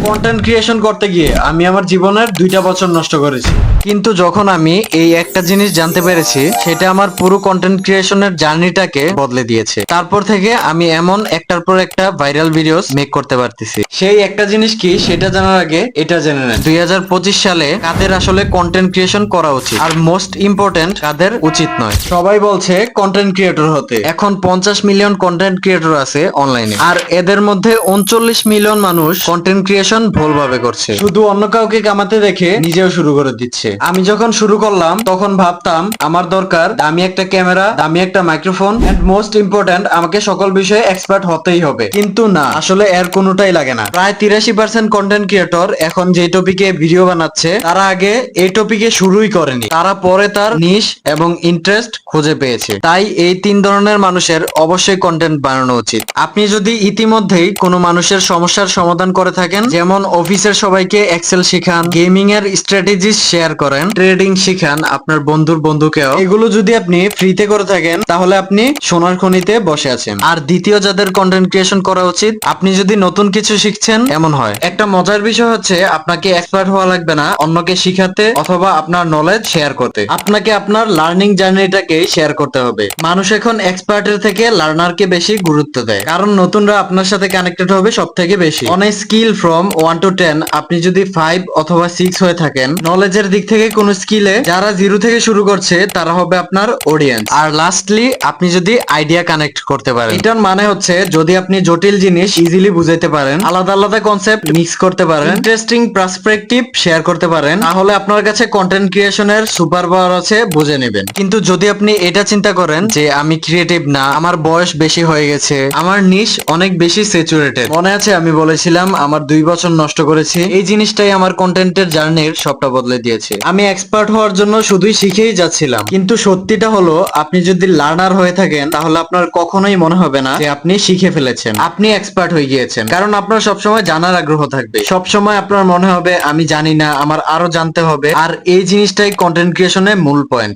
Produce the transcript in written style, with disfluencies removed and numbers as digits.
Content creation করতে গিয়ে আমি আমার জীবনের 2টা বছর নষ্ট করেছি, কিন্তু যখন আমি এই একটা জিনিস জানতে পেরেছি সেটা আমার পুরো কন্টেন্ট ক্রিয়েশনের জার্নিটাকে বদলে দিয়েছে। তারপর থেকে আমি এমন একটার পর একটা ভাইরাল ভিডিওস মেক করতে পারতেছি। সেই একটা জিনিস কি সেটা জানার আগে এটা জেনে নেন, 2025 সালে কাদের আসলে কন্টেন্ট ক্রিয়েশন করা উচিত আর মোস্ট ইম্পর্টেন্ট কাদের উচিত নয়। সবাই বলছে কন্টেন্ট ক্রিয়েটর হতে, এখন 50 মিলিয়ন কন্টেন্ট ক্রিয়েটর আছে অনলাইনে, আর এদের মধ্যে 39 মিলিয়ন মানুষ কন্টেন্ট ক্রিয়েশন ভুলভাবে করছে, শুধু অন্য কাউকে কামাতে দেখে নিজেও শুরু করে দিচ্ছে। আমি যখন শুরু করলাম তখন ভাবতাম আমার দরকার দামি একটা ক্যামেরা, দামি একটা মাইক্রোফোন, এন্ড মোস্ট ইম্পর্টেন্ট আমাকে সকল বিষয়ে এক্সপার্ট হতেই হবে। কিন্তু না, আসলে এর কোনোটাই লাগে না। প্রায় 83% কন্টেন্ট ক্রিয়েটর এখন যে টপিকে ভিডিও বানাচ্ছে তারা আগে এই টপিকে শুরুই করেনি, তারা পরে তার নিশ এবং ইন্টারেস্ট খুঁজে পেয়েছে। তাই এই 3 ধরনের মানুষের অবশ্যই কন্টেন্ট বানানো উচিত। আপনি যদি ইতিমধ্যেই কোনো মানুষের সমস্যার সমাধান করে থাকেন, যেমন অফিসের সবাইকে এক্সেল শিখান, গেমিং এর স্ট্র্যাটেজিস শেয়ার করেন, ট্রেডিং শিখান আপনার বন্ধুর বন্ধুকেও, এগুলো যদি আপনি ফ্রিতে করে থাকেন তাহলে আপনি সোনার খনিতে বসে আছেন। আর দ্বিতীয় যাদের কন্টেন্ট ক্রিয়েশন করা উচিত, আপনি যদি নতুন কিছু শিখছেন এমন হয়, একটা মজার বিষয় হচ্ছে আপনাকে এক্সপার্ট হওয়া লাগবে না অন্যকে শিখাতে অথবা আপনার নলেজ শেয়ার করতে, আপনাকে আপনার লার্নিং জার্নিটাকে শেয়ার করতে হবে। মানুষ এখন এক্সপার্টের থেকে লার্নারকে বেশি গুরুত্ব দেয়, কারণ নতুনরা আপনার সাথে কানেক্টেড হবে সব থেকে বেশি। On a skill from 1 to 10 আপনি যদি 5 অথবা 6 হয়ে থাকেন নলেজের দিক থেকে কোন স্কিলে, যারা 0 থেকে শুরু করছে তারা হবে আপনার অডিয়েন্স। আর লাস্টলি আপনি যদি আইডিয়া কানেক্ট করতে পারেন, এটার মানে হচ্ছে যদি আপনি জটিল জিনিস ইজিলি বুঝাইতে পারেন, আলাদা আলাদা কনসেপ্ট মিক্স করতে পারেন, ইন্টারেস্টিং পার্সপেক্টিভ শেয়ার করতে পারেন, তাহলে আপনার কাছে কন্টেন্ট ক্রিয়েশনের সুপার পাওয়ার আছে, বুঝে নেবেন। কিন্তু যদি আপনি এটা চিন্তা করেন যে আমি ক্রিয়েটিভ না, আমার বয়স বেশি হয়ে গেছে, আমার নিশ অনেক বেশি স্যাচুরেটেড, মনে আছে আমি বলেছিলাম আমার 2 বছর নষ্ট করেছি, এই জিনিসটাই আমার কন্টেন্টের জার্নির সবটা বদলে দিয়েছে। আমি এক্সপার্ট হওয়ার জন্য শুধুই শিখেই যাচ্ছিলাম, কিন্তু সত্যিটা হলো আপনি যদি লার্নার হয়ে থাকেন তাহলে আপনার কখনোই মনে হবে না যে আপনি শিখে ফেলেছেন, আপনি এক্সপার্ট হয়ে গিয়েছেন। কারণ আপনার সবসময় জানার আগ্রহ থাকবে, সবসময় আপনার মনে হবে আমি জানি না, আমার আরো জানতে হবে। আর এই জিনিসটাই কন্টেন্ট ক্রিয়েশনের মূল পয়েন্ট।